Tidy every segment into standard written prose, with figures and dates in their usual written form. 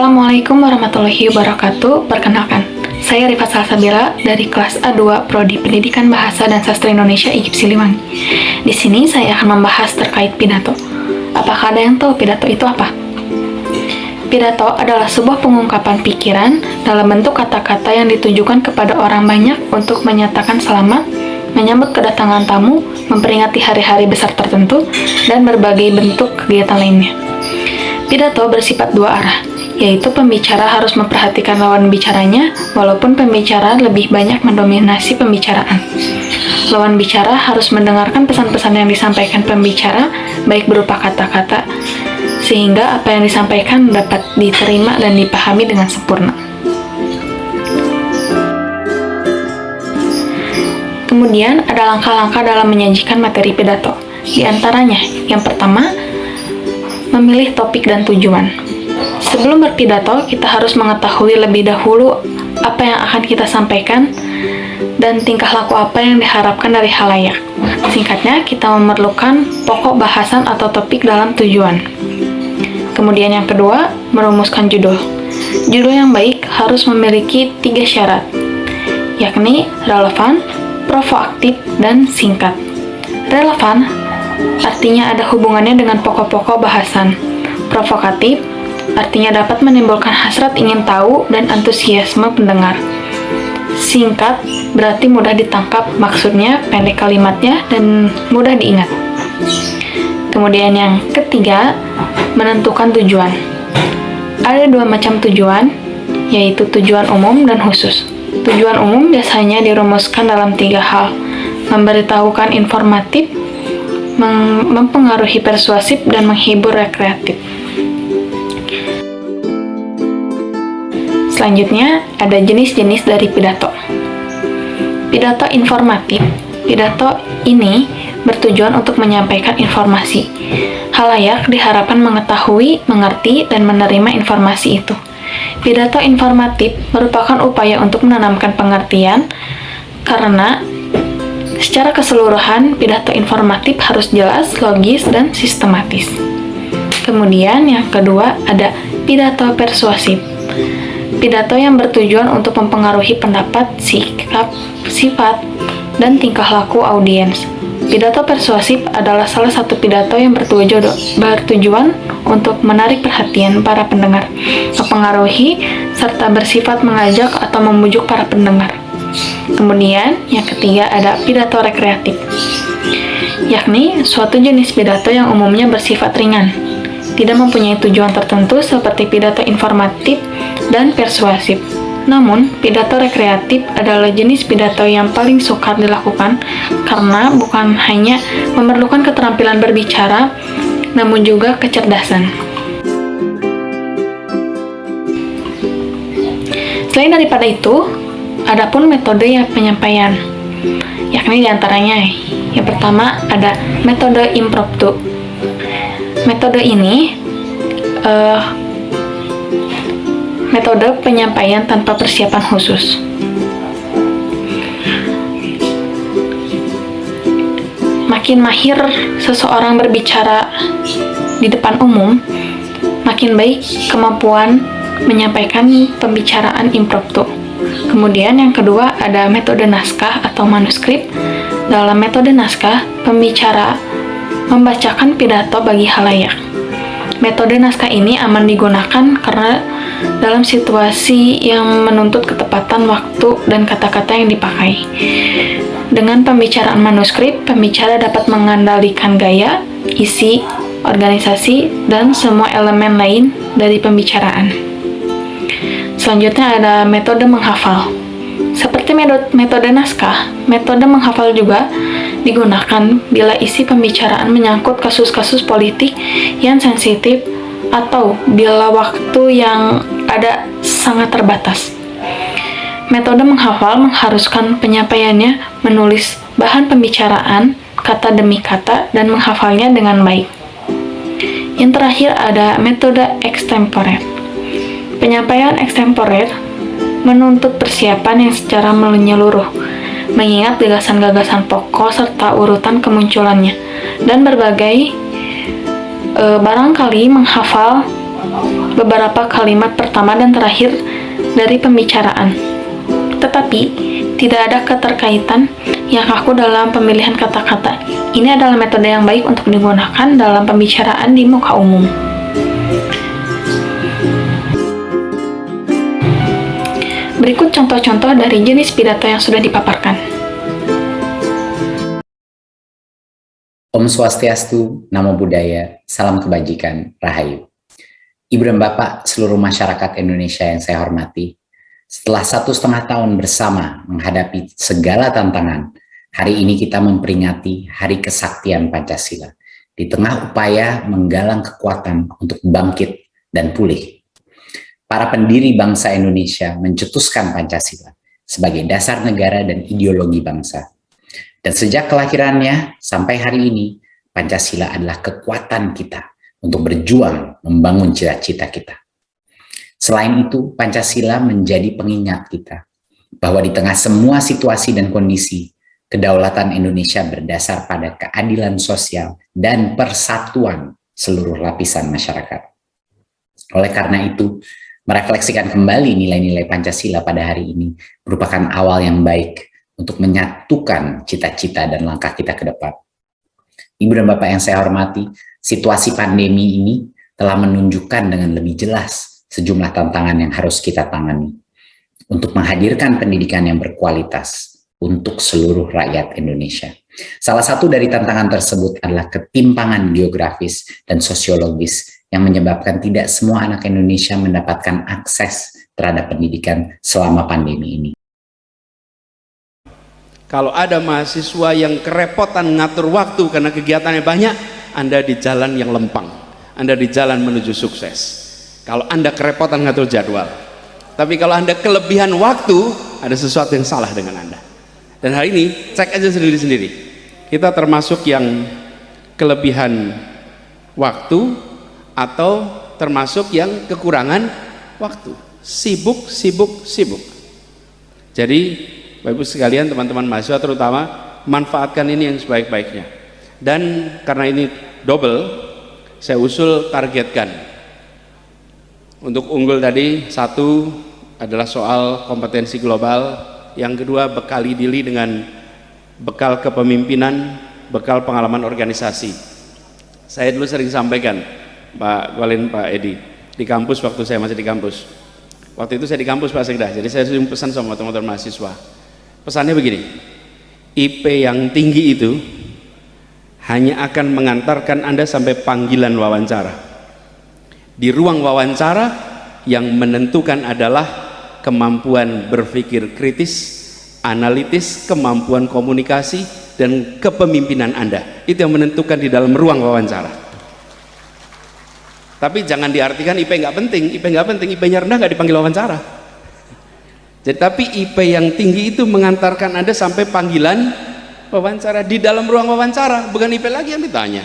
Assalamualaikum warahmatullahi wabarakatuh. Perkenalkan, saya Rifat Salsabila dari kelas A2 Prodi Pendidikan Bahasa dan Sastra Indonesia IKIP Siliwangi. Di sini saya akan membahas terkait pidato. Apakah ada yang tahu pidato itu apa? Pidato adalah sebuah pengungkapan pikiran dalam bentuk kata-kata yang ditujukan kepada orang banyak untuk menyatakan selamat, menyambut kedatangan tamu, memperingati hari-hari besar tertentu, dan berbagai bentuk kegiatan lainnya. Pidato bersifat dua arah, yaitu pembicara harus memperhatikan lawan bicaranya, walaupun pembicara lebih banyak mendominasi pembicaraan. Lawan bicara harus mendengarkan pesan-pesan yang disampaikan pembicara, baik berupa kata-kata, sehingga apa yang disampaikan dapat diterima dan dipahami dengan sempurna. Kemudian, ada langkah-langkah dalam menyajikan materi pidato. Di antaranya, yang pertama, memilih topik dan tujuan. Sebelum berpidato, kita harus mengetahui lebih dahulu apa yang akan kita sampaikan dan tingkah laku apa yang diharapkan dari khalayak. Singkatnya, kita memerlukan pokok bahasan atau topik dalam tujuan. Kemudian yang kedua, merumuskan judul. Judul yang baik harus memiliki 3 syarat, yakni relevan, provokatif, dan singkat. Relevan artinya ada hubungannya dengan pokok-pokok bahasan. Provokatif artinya dapat menimbulkan hasrat ingin tahu dan antusiasme pendengar. Singkat berarti mudah ditangkap maksudnya, pendek kalimatnya, dan mudah diingat. Kemudian yang ketiga, menentukan tujuan. Ada 2 macam tujuan, yaitu tujuan umum dan khusus. Tujuan umum biasanya dirumuskan dalam 3 hal: memberitahukan informatif, mempengaruhi persuasif, dan menghibur rekreatif. Selanjutnya, ada jenis-jenis dari pidato. Pidato informatif. Pidato ini bertujuan untuk menyampaikan informasi. Khalayak diharapkan mengetahui, mengerti, dan menerima informasi itu. Pidato informatif merupakan upaya untuk menanamkan pengertian, karena secara keseluruhan, pidato informatif harus jelas, logis, dan sistematis. Kemudian yang kedua ada pidato persuasif. Pidato yang bertujuan untuk mempengaruhi pendapat, sikap, sifat, dan tingkah laku audiens. Pidato persuasif adalah salah satu pidato yang bertujuan untuk menarik perhatian para pendengar, mempengaruhi, serta bersifat mengajak atau membujuk para pendengar. Kemudian, yang ketiga ada pidato rekreatif, yakni suatu jenis pidato yang umumnya bersifat ringan, tidak mempunyai tujuan tertentu seperti pidato informatif dan persuasif. Namun, pidato rekreatif adalah jenis pidato yang paling sukar dilakukan karena bukan hanya memerlukan keterampilan berbicara, namun juga kecerdasan. Selain daripada itu, adapun metode penyampaian, yakni diantaranya yang pertama ada metode impromptu. Metode ini metode penyampaian tanpa persiapan khusus. Makin mahir seseorang berbicara di depan umum, makin baik kemampuan menyampaikan pembicaraan impromptu. Kemudian yang kedua ada metode naskah atau manuskrip. Dalam metode naskah, pembicara membacakan pidato bagi khalayak. Metode naskah ini aman digunakan karena dalam situasi yang menuntut ketepatan waktu dan kata-kata yang dipakai. Dengan pembicaraan manuskrip, pembicara dapat mengandalkan gaya, isi, organisasi, dan semua elemen lain dari pembicaraan. Selanjutnya ada metode menghafal. Seperti metode naskah, metode menghafal juga digunakan bila isi pembicaraan menyangkut kasus-kasus politik yang sensitif atau bila waktu yang ada sangat terbatas. Metode menghafal mengharuskan penyampaiannya menulis bahan pembicaraan kata demi kata dan menghafalnya dengan baik. Yang terakhir ada metode extemporer. Penyampaian extemporer menuntut persiapan yang secara menyeluruh, mengingat gagasan-gagasan pokok serta urutan kemunculannya, dan barangkali menghafal beberapa kalimat pertama dan terakhir dari pembicaraan. Tetapi, tidak ada keterkaitan yang kaku dalam pemilihan kata-kata. Ini adalah metode yang baik untuk digunakan dalam pembicaraan di muka umum. Berikut contoh-contoh dari jenis pidato yang sudah dipaparkan. Om Swastiastu, Namo Buddhaya, Salam Kebajikan, Rahayu. Ibu dan Bapak, seluruh masyarakat Indonesia yang saya hormati, setelah 1,5 tahun bersama menghadapi segala tantangan, hari ini kita memperingati Hari Kesaktian Pancasila, di tengah upaya menggalang kekuatan untuk bangkit dan pulih. Para pendiri bangsa Indonesia mencetuskan Pancasila sebagai dasar negara dan ideologi bangsa. Dan sejak kelahirannya sampai hari ini, Pancasila adalah kekuatan kita untuk berjuang membangun cita-cita kita. Selain itu, Pancasila menjadi pengingat kita bahwa di tengah semua situasi dan kondisi, kedaulatan Indonesia berdasar pada keadilan sosial dan persatuan seluruh lapisan masyarakat. Oleh karena itu, merefleksikan kembali nilai-nilai Pancasila pada hari ini merupakan awal yang baik untuk menyatukan cita-cita dan langkah kita ke depan. Ibu dan Bapak yang saya hormati, situasi pandemi ini telah menunjukkan dengan lebih jelas sejumlah tantangan yang harus kita tangani untuk menghadirkan pendidikan yang berkualitas untuk seluruh rakyat Indonesia. Salah satu dari tantangan tersebut adalah ketimpangan geografis dan sosiologis yang menyebabkan tidak semua anak Indonesia mendapatkan akses terhadap pendidikan selama pandemi ini. Kalau ada mahasiswa yang kerepotan ngatur waktu karena kegiatannya banyak, Anda di jalan yang lempang, Anda di jalan menuju sukses. Kalau Anda kerepotan ngatur jadwal, tapi kalau Anda kelebihan waktu, ada sesuatu yang salah dengan Anda. Dan hari ini, cek aja sendiri-sendiri. Kita termasuk yang kelebihan waktu atau termasuk yang kekurangan waktu. Sibuk. Jadi, Bapak Ibu sekalian, teman-teman mahasiswa terutama, manfaatkan ini yang sebaik-baiknya. Dan karena ini double, saya usul targetkan. Untuk unggul tadi, satu adalah soal kompetensi global, yang kedua bekali diri dengan bekal kepemimpinan, bekal pengalaman organisasi. Saya dulu sering sampaikan, Pak Walin, Pak Edi, di kampus waktu saya masih di kampus. Waktu itu saya di kampus Pak Sekda, jadi saya sering pesan sama teman-teman mahasiswa. Pesannya begini, IP yang tinggi itu hanya akan mengantarkan Anda sampai panggilan wawancara. Di ruang wawancara yang menentukan adalah kemampuan berpikir kritis, analitis, kemampuan komunikasi, dan kepemimpinan Anda. Itu yang menentukan di dalam ruang wawancara. Tapi jangan diartikan IP nggak penting, IP-nya rendah nggak dipanggil wawancara. Jadi, tapi IP yang tinggi itu mengantarkan Anda sampai panggilan wawancara di dalam ruang wawancara, bukan IP lagi yang ditanya.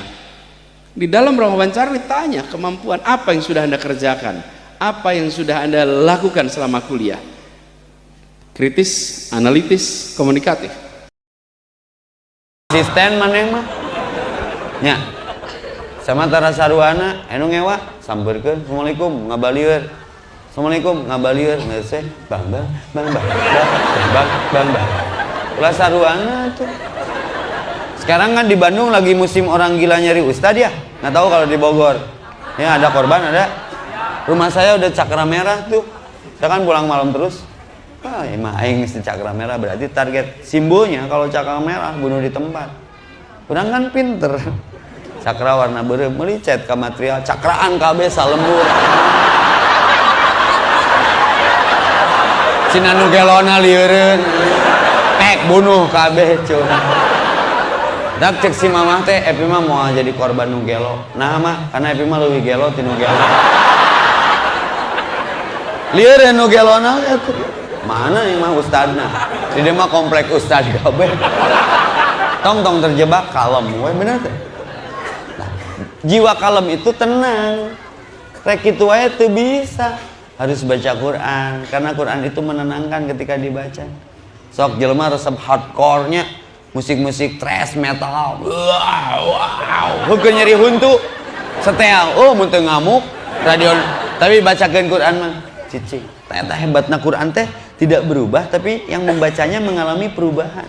Di dalam ruang wawancara ditanya kemampuan apa yang sudah Anda kerjakan, apa yang sudah Anda lakukan selama kuliah. Kritis, analitis, komunikatif. Asisten mana yang mah? Nya. Sama tara saruana anu ngewa sambeurkeun assalamualaikum ngabalieur. Assalamualaikum ngabalieur ngeuseh bang. Ulah saruana tuh. Sekarang kan di Bandung lagi musim orang gila nyari ustad ya. Nggak tahu kalau di Bogor. Ya ada korban ada. Rumah saya udah cakra merah tuh. Saya kan pulang malam terus. Ah, emang aing si cakra merah berarti target simbolnya kalau cakra merah bunuh di tempat. Kurang kan pinter. Cakra warna beureum meuli cet ka material cakraan KB salembur. Cina nu gelona lieureun. Pek bunuh KB cuy. Dak cek si mamah teh Epi mah mau jadi korban nu gelo. Nah mah karena Epi mah leuwih gelo ti nu gelo. Lieureun nu gelona mana yang mah ustadna? Di dia mah komplek ustad kabeh. Tong terjebak kalem we bener teh. Nah, jiwa kalem itu tenang. Rek kitu wae teu bisa. Harus baca Quran karena Quran itu menenangkan ketika dibaca. Sok jelema resep hardcore-nya musik-musik thrash metal. Wow. Heukeun nyeri huntu. Setel. Oh mun teu ngamuk radio tapi bacakeun Quran mah cicing. Ternyata hebatna Quran teh tidak berubah, tapi yang membacanya mengalami perubahan.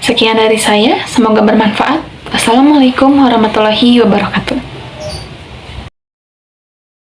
Sekian dari saya, semoga bermanfaat. Wassalamualaikum warahmatullahi wabarakatuh.